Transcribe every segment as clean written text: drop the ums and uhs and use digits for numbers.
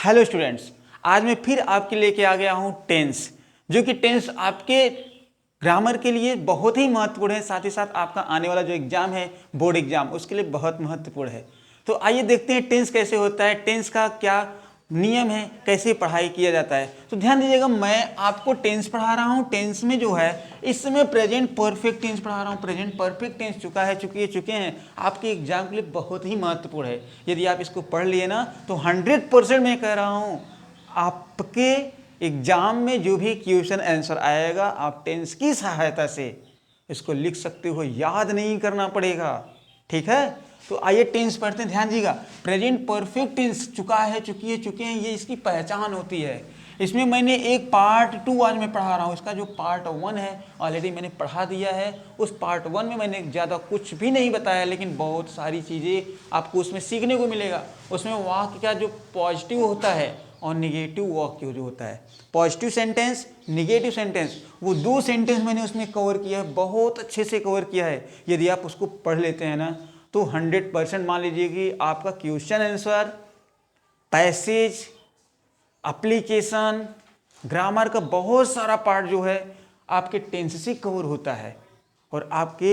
Hello students, आज मैं फिर आपके लेके आ गया हूँ टेंस, जो कि टेंस आपके ग्रामर के लिए बहुत ही महत्वपूर्ण है। साथ ही साथ आपका आने वाला जो एग्जाम है बोर्ड एग्जाम, उसके लिए बहुत महत्वपूर्ण है। तो आइए देखते हैं टेंस कैसे होता है, टेंस का क्या नियम है, कैसे पढ़ाई किया जाता है। तो ध्यान दीजिएगा, मैं आपको टेंस पढ़ा रहा हूँ। टेंस में जो है इस समय प्रेजेंट परफेक्ट टेंस पढ़ा रहा हूँ। प्रेजेंट परफेक्ट टेंस चुके हैं आपके एग्जाम के लिए बहुत ही महत्वपूर्ण है। यदि आप इसको पढ़ लिए ना तो 100% मैं कह रहा हूँ आपके एग्जाम में जो भी क्वेश्चन आंसर आएगा आप टेंस की सहायता से इसको लिख सकते हो, याद नहीं करना पड़ेगा। ठीक है, तो आइए टेंस पढ़ते हैं। ध्यान दीजिएगा, प्रेजेंट परफेक्ट टेंस चुके हैं, ये इसकी पहचान होती है। इसमें मैंने एक पार्ट 2 आज मैं पढ़ा रहा हूँ। इसका जो पार्ट 1 है ऑलरेडी मैंने पढ़ा दिया है। उस पार्ट 1 में मैंने ज़्यादा कुछ भी नहीं बताया, लेकिन बहुत सारी चीज़ें आपको उसमें सीखने को मिलेगा। उसमें वाक्य का जो पॉजिटिव होता है और निगेटिव वाक्य जो होता है, पॉजिटिव सेंटेंस, निगेटिव सेंटेंस, वो 2 सेंटेंस मैंने उसमें कवर किया है, बहुत अच्छे से कवर किया है। यदि आप उसको पढ़ लेते हैं ना तो 100% मान लीजिए कि आपका question answer, passage, application, grammar का बहुत सारा पार्ट जो है आपके टेंस से कवर होता है और आपके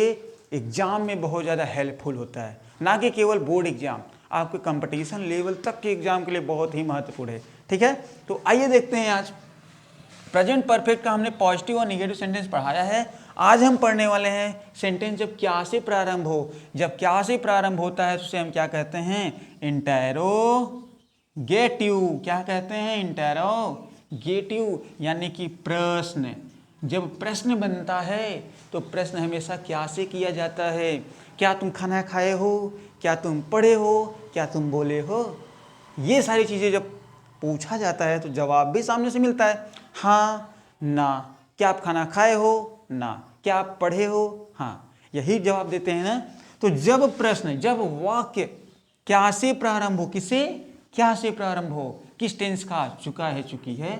एग्जाम में बहुत ज़्यादा हेल्पफुल होता है। ना कि केवल बोर्ड एग्जाम, आपके कंपटीशन लेवल तक के एग्जाम के लिए बहुत ही महत्वपूर्ण है। ठीक है, तो आइए देखते हैं। आज प्रेजेंट परफेक्ट का हमने पॉजिटिव और निगेटिव सेंटेंस पढ़ाया है। आज हम पढ़ने वाले हैं सेंटेंस जब क्या से प्रारंभ हो। जब क्या से प्रारंभ होता है तो उसे हम क्या कहते हैं? इंटेरोगेटिव। क्या कहते हैं? इंटेरोगेटिव, यानी कि प्रश्न। जब प्रश्न बनता है तो प्रश्न हमेशा क्या से किया जाता है? क्या तुम खाना खाए हो? क्या तुम पढ़े हो? क्या तुम बोले हो? ये सारी चीज़ें जब पूछा जाता है तो जवाब भी सामने से मिलता है, हाँ, ना। क्या आप खाना खाए हो? ना। क्या आप पढ़े हो? हाँ। यही जवाब देते हैं ना। तो जब प्रश्न, जब वाक्य क्या से प्रारंभ हो, किसे? क्या से प्रारंभ हो, किस टेंस का? चुका है, चुकी है,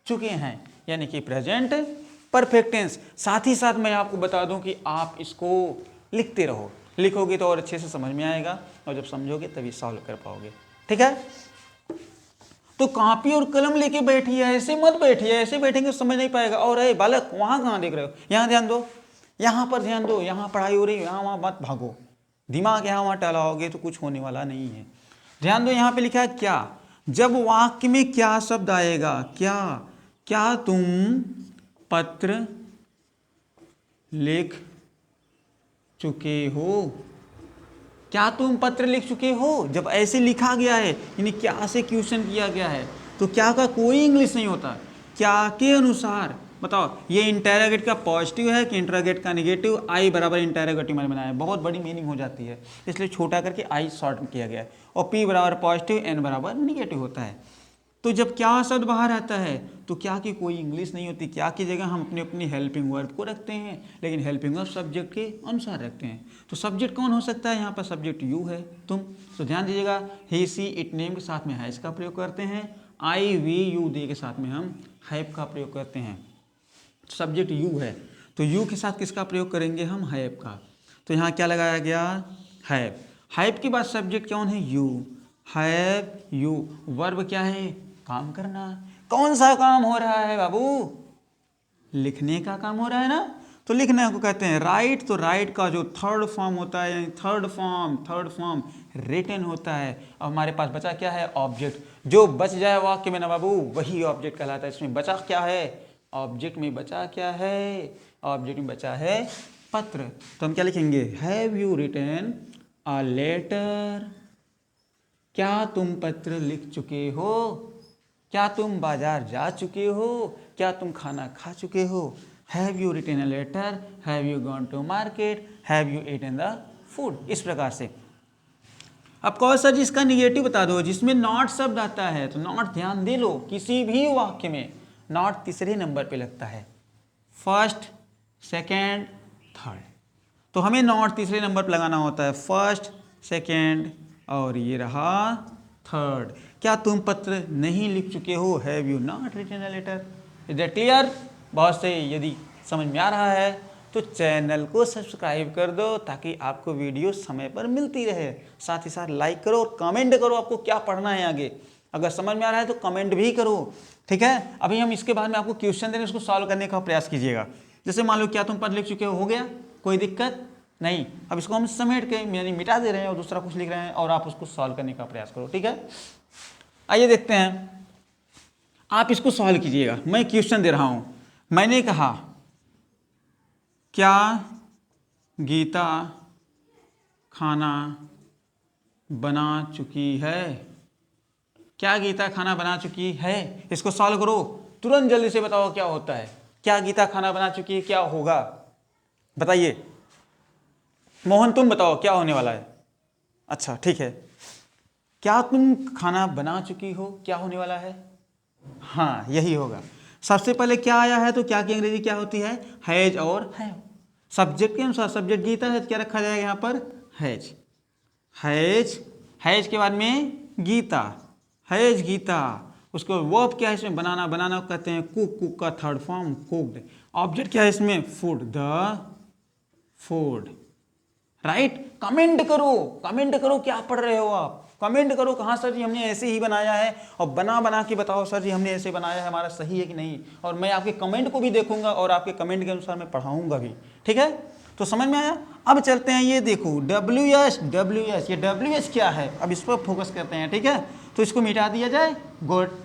चुके हैं, यानी कि प्रेजेंट परफेक्ट टेंस। साथ ही साथ मैं आपको बता दूं कि आप इसको लिखते रहो। लिखोगे तो और अच्छे से समझ में आएगा और जब समझोगे तभी सॉल्व कर पाओगे। ठीक है, तो कॉपी और कलम लेके बैठिए, ऐसे मत बैठिए। ऐसे बैठेंगे तो समझ नहीं पाएगा। और अरे बालक, वहां कहाँ देख रहे हो? यहाँ ध्यान दो, यहाँ पर ध्यान दो। यहाँ पढ़ाई हो रही है, यहाँ वहाँ मत भागो। दिमाग यहाँ वहाँ टहलाओगे तो कुछ होने वाला नहीं है। ध्यान दो, यहाँ पे लिखा है क्या। जब वाक्य में क्या शब्द आएगा, क्या, क्या तुम पत्र लिख चुके हो? क्या तुम पत्र लिख चुके हो? जब ऐसे लिखा गया है, यानी क्या से क्वेश्चन किया गया है, तो क्या का कोई इंग्लिश नहीं होता। क्या के अनुसार बताओ, ये इंटेरोगेट का पॉजिटिव है कि इंटेरोगेट का निगेटिव? आई बराबर इंटेरोगेटिव मैंने बनाया है, बहुत बड़ी मीनिंग हो जाती है, इसलिए छोटा करके आई शॉर्ट में किया गया है। और पी बराबर पॉजिटिव, एन बराबर निगेटिव होता है। तो जब क्या शब्द बाहर आता है तो क्या की कोई इंग्लिश नहीं होती। क्या की जगह हम अपनी अपनी हेल्पिंग वर्ब को रखते हैं, लेकिन हेल्पिंग वर्ब सब्जेक्ट के अनुसार रखते हैं। तो सब्जेक्ट कौन हो सकता है? यहाँ पर सब्जेक्ट यू है, तुम। तो ध्यान दीजिएगा, ही सी इट नेम के साथ में हैज का प्रयोग करते हैं। आई वी यू दे के साथ में हम हैव का प्रयोग करते हैं। सब्जेक्ट यू है तो यू के साथ किसका प्रयोग करेंगे? हम हैव का। तो यहाँ क्या लगाया गया? हैव। हैव के बाद सब्जेक्ट कौन है? यू। Have you. वर्ब क्या है? काम करना। कौन सा काम हो रहा है बाबू? लिखने का काम हो रहा है ना। तो लिखने को कहते हैं राइट। तो राइट का जो थर्ड फॉर्म होता है, यानी थर्ड फॉर्म रिटन होता है। अब हमारे पास बचा क्या है? ऑब्जेक्ट। जो बच जाए वाक्य में ना बाबू, वही ऑब्जेक्ट कहलाता है। इसमें बचा क्या है? ऑब्जेक्ट में बचा क्या है? ऑब्जेक्ट में बचा है पत्र। तो हम क्या लिखेंगे? Have you written a letter? क्या तुम पत्र लिख चुके हो? क्या तुम बाजार जा चुके हो? क्या तुम खाना खा चुके हो? Have you written a letter? Have you gone to market? Have you eaten the food? इस प्रकार से। अब कौन सा जिसका निगेटिव बता दो, जिसमें नॉट शब्द आता है। तो नॉट ध्यान दे लो, किसी भी वाक्य में नॉट तीसरे नंबर पे लगता है, फर्स्ट, सेकेंड, थर्ड। तो हमें नॉट तीसरे नंबर पर लगाना होता है, फर्स्ट, सेकेंड और ये रहा थर्ड। क्या तुम पत्र नहीं लिख चुके हो? Have you not written a letter? Is that clear? बहुत सही। यदि समझ में आ रहा है तो चैनल को सब्सक्राइब कर दो ताकि आपको वीडियो समय पर मिलती रहे। साथ ही साथ लाइक करो और कमेंट करो आपको क्या पढ़ना है आगे। अगर समझ में आ रहा है तो कमेंट भी करो, ठीक है। अभी हम इसके बाद में आपको क्वेश्चन दे रहे हैं, उसको सॉल्व करने का प्रयास कीजिएगा। जैसे मान लो क्या तुम पढ़ लिख चुके हो गया, कोई दिक्कत नहीं। अब इसको हम समेट के यानी मिटा दे रहे हैं और दूसरा कुछ लिख रहे हैं और आप उसको सॉल्व करने का प्रयास करो, ठीक है। आइए देखते हैं, आप इसको सॉल्व कीजिएगा। मैं क्वेश्चन दे रहा हूं, मैंने कहा क्या गीता खाना बना चुकी है? क्या गीता खाना बना चुकी है? इसको सॉल्व करो, तुरंत जल्दी से बताओ क्या होता है। क्या गीता खाना बना चुकी है, क्या होगा बताइए। मोहन तुम बताओ क्या होने वाला है। अच्छा ठीक है, क्या तुम खाना बना चुकी हो, क्या होने वाला है? हाँ यही होगा। सबसे पहले क्या आया है तो क्या की अंग्रेजी क्या होती है? हैज और हैव। सब्जेक्ट के अनुसार, सब्जेक्ट गीता है तो क्या रखा जाएगा यहाँ पर? हैज। हैज, हैज के बाद में गीता, हैज गीता। उसको वर्ब क्या है इसमें? बनाना, बनाना कहते हैं कुक, कुक का थर्ड फॉर्म कुक्ड। ऑब्जेक्ट क्या है इसमें? Food, the food, right. Comment करो, कमेंट करो क्या पढ़ रहे हो आप, कमेंट करो कहाँ सर जी हमने ऐसे ही बनाया है, और बना बना के बताओ सर जी हमने ऐसे बनाया है, हमारा सही है कि नहीं। और मैं आपके कमेंट को भी देखूंगा और आपके कमेंट के अनुसार मैं पढ़ाऊंगा भी, ठीक है। तो समझ में आया। अब चलते हैं, ये देखो WH, WH, ये WH क्या है, अब इस पर फोकस करते हैं, ठीक है। तो इसको मिटा दिया जाए, गुड।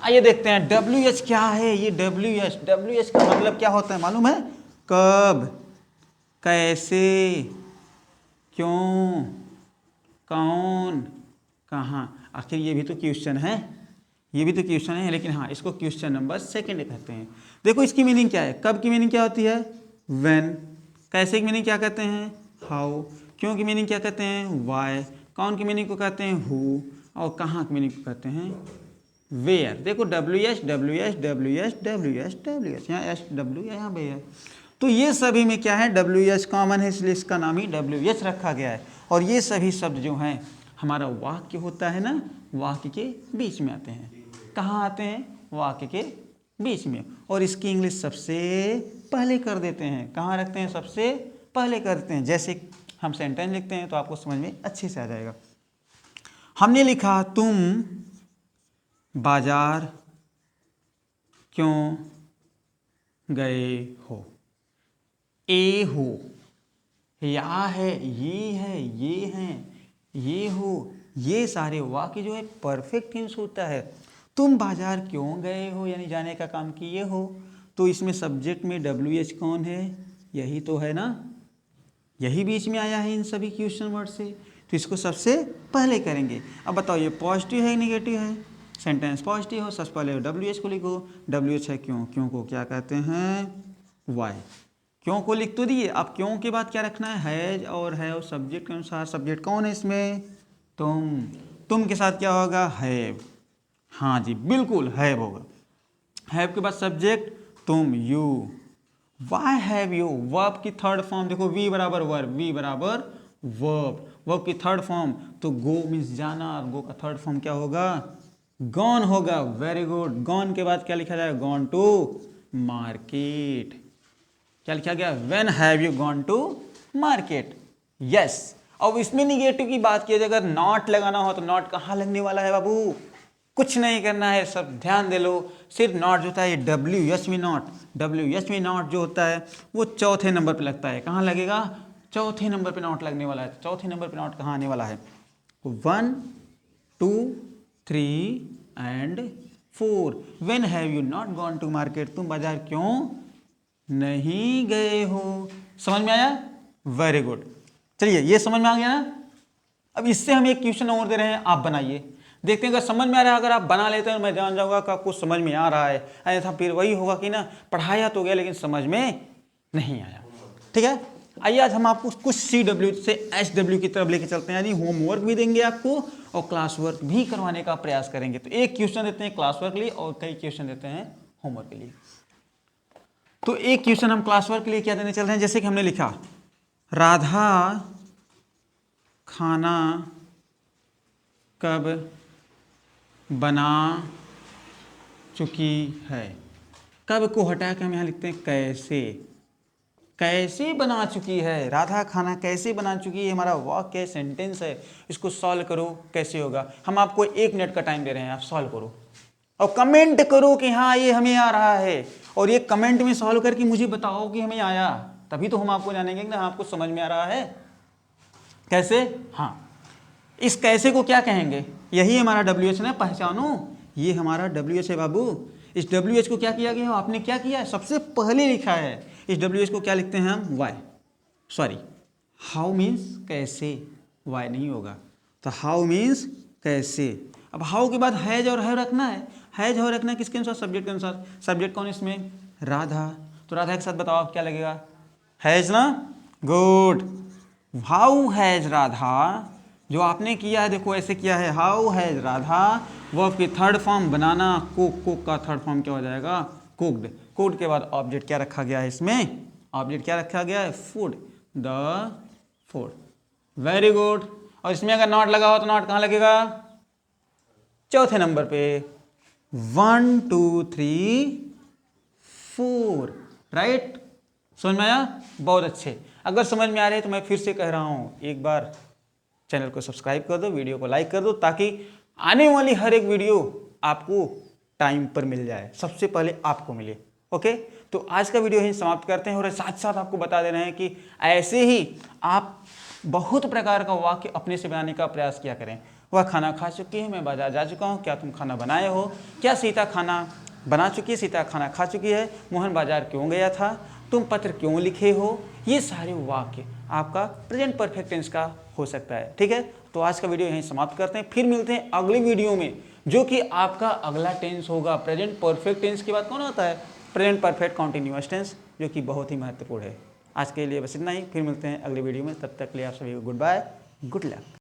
आइए देखते हैं WH क्या है। ये WH, WH का मतलब क्या होता है मालूम है? कब, कैसे, क्यों, कौन, कहाँ। आखिर ये भी तो क्वेश्चन है, ये भी तो क्वेश्चन है, लेकिन हाँ इसको क्वेश्चन नंबर सेकंड कहते हैं। देखो इसकी मीनिंग क्या है, कब की मीनिंग क्या होती है? व्हेन। कैसे की मीनिंग क्या कहते हैं? हाउ। क्यों की मीनिंग क्या कहते हैं? व्हाई। कौन की मीनिंग को कहते हैं? हु। और कहाँ की मीनिंग को कहते हैं? वेयर। देखो WH, WH, WH, WH, WH, यहाँ SW है, यहाँ वेयर। तो ये सभी में क्या है? WH कॉमन है, इसलिए इसका नाम ही WH रखा गया है। और ये सभी शब्द जो हैं हमारा वाक्य होता है ना, वाक्य के बीच में आते हैं। कहाँ आते हैं? वाक्य के बीच में। और इसकी इंग्लिश सबसे पहले कर देते हैं। कहाँ रखते हैं? सबसे पहले कर देते हैं। जैसे हम सेंटेंस लिखते हैं तो आपको समझ में अच्छे से आ जाएगा। हमने लिखा तुम बाजार क्यों गए हो? ए हो, या है, ये है, ये हैं, ये हो, ये सारे वाक्य जो है परफेक्ट टेंस होता है। तुम बाजार क्यों गए हो यानी जाने का काम किए हो, तो इसमें सब्जेक्ट में WH कौन है? यही तो है ना, यही बीच में आया है इन सभी क्वेश्चन वर्ड से, तो इसको सबसे पहले करेंगे। अब बताओ ये पॉजिटिव है नेगेटिव है? सेंटेंस पॉजिटिव हो, सबसे पहले WH को लिखो। WH है क्यों, क्यों को क्या कहते हैं? वाई। क्यों को लिख तो दिए, अब क्यों के बाद क्या रखना है? हैज और हैव सब्जेक्ट के अनुसार। सब्जेक्ट कौन है इसमें? तुम। तुम के साथ क्या होगा? हैव। हाँ जी बिल्कुल हैव होगा। हैव के बाद सब्जेक्ट तुम, you. Why have you, verb की थर्ड फॉर्म देखो, वी बराबर वर्ब, वी बराबर वर्ब, वर्ब की थर्ड फॉर्म। तो गो मीन्स जाना, और गो का थर्ड फॉर्म क्या होगा? गॉन होगा। Very good. गॉन के बाद क्या लिखा जाएगा? Gone to market. क्या लिखा गया? When have you gone to market? Yes. अब इसमें निगेटिव की बात की जाए, अगर नॉट लगाना हो तो नॉट कहाँ लगने वाला है बाबू? कुछ नहीं करना है, सब ध्यान दे लो। सिर्फ नॉट जो होता है ये WH में नॉट, WH में नॉट जो होता है वो चौथे नंबर पे लगता है। कहाँ लगेगा? चौथे नंबर पे नॉट लगने वाला है। चौथे नंबर पे नॉट कहाँ आने वाला है? 1, 2, 3 and 4। When have you not gone to market, तुम बाजार क्यों नहीं गए हो? समझ में आया? Very good. चलिए ये समझ में आ गया ना। अब इससे हम एक क्वेश्चन और दे रहे हैं, आप बनाइए, देखते हैं अगर समझ में आ रहा है। अगर आप बना लेते हैं मैं जान जाऊंगा कि आपको समझ में आ रहा है, ऐसा फिर वही होगा कि ना पढ़ाया तो गया लेकिन समझ में नहीं आया। ठीक है, आइए आज हम आपको कुछ CW से SW की तरफ लेके चलते हैं, यानी होमवर्क भी देंगे आपको और क्लास वर्क भी करवाने का प्रयास करेंगे। तो एक क्वेश्चन देते हैं क्लास वर्क के लिए और कई क्वेश्चन देते हैं होमवर्क के लिए। तो एक क्वेश्चन हम क्लास वर्क के लिए क्या देने चल रहे हैं, जैसे कि हमने लिखा राधा खाना कब बना चुकी है। कब को हटा के हम यहाँ लिखते हैं कैसे, कैसे बना चुकी है, राधा खाना कैसे बना चुकी है, हमारा वाक्य सेंटेंस है, इसको सॉल्व करो कैसे होगा। हम आपको 1 मिनट का टाइम दे रहे हैं, आप सॉल्व करो और कमेंट करो कि हाँ ये हमें आ रहा है, और ये कमेंट में सॉल्व करके मुझे बताओ कि हमें आया, तभी तो हम आपको जानेंगे कि ना आपको समझ में आ रहा है कैसे। हाँ, इस कैसे को क्या कहेंगे, यही हमारा WH है, पहचानो, ये हमारा WH है बाबू। इस WH को क्या किया गया, आपने क्या किया है, सबसे पहले लिखा है इस WH को क्या लिखते हैं हम, वाई, सॉरी हाउ मीन्स कैसे, वाई नहीं होगा, तो हाउ मीन्स कैसे। अब हाउ के बाद हैज और है रखना है, हैज और रखना है किसके अनुसार, सब्जेक्ट के अनुसार। सब्जेक्ट कौन इसमें, राधा, तो राधा के साथ बताओ आप क्या लगेगा, हैज ना, गुड। हाउ हैज राधा, जो आपने किया है देखो ऐसे किया है, हाउ हैज राधा, वर्ब की थर्ड फॉर्म बनाना, कुक, कुक का थर्ड फॉर्म क्या हो जाएगा, कुक्ड। कुक्ड के बाद ऑब्जेक्ट क्या रखा गया है इसमें, ऑब्जेक्ट क्या रखा गया है, food, the food, very good. और इसमें अगर नॉट लगा हो तो नॉट कहाँ लगेगा, चौथे नंबर पे, 1 2 3 4, राइट। समझ में आया, बहुत अच्छे। अगर समझ में आ रहे हैं तो मैं फिर से कह रहा हूँ, एक बार चैनल को सब्सक्राइब कर दो, वीडियो को लाइक कर दो, ताकि आने वाली हर एक वीडियो आपको टाइम पर मिल जाए, सबसे पहले आपको मिले। ओके, तो आज का वीडियो ही समाप्त करते हैं, और साथ साथ आपको बता दे रहे हैं कि ऐसे ही आप बहुत प्रकार का वाक्य अपने से बनाने का प्रयास किया करें। वह खाना खा चुकी है, मैं बाजार जा चुका हूँ, क्या तुम खाना बनाए हो, क्या सीता खाना बना चुकी है, सीता खाना खा चुकी है, मोहन बाजार क्यों गया था, तुम पत्र क्यों लिखे हो, ये सारे वाक्य आपका प्रेजेंट परफेक्ट टेंस का हो सकता है। ठीक है, तो आज का वीडियो यहीं समाप्त करते हैं, फिर मिलते हैं अगली वीडियो में, जो कि आपका अगला टेंस होगा। प्रेजेंट परफेक्ट टेंस के बाद कौन होता है, प्रेजेंट परफेक्ट कॉन्टिन्यूअस टेंस, जो कि बहुत ही महत्वपूर्ण है। आज के लिए बस इतना ही, फिर मिलते हैं अगले वीडियो में, तब तक के लिए आप सभी को गुड बाय, गुड लक।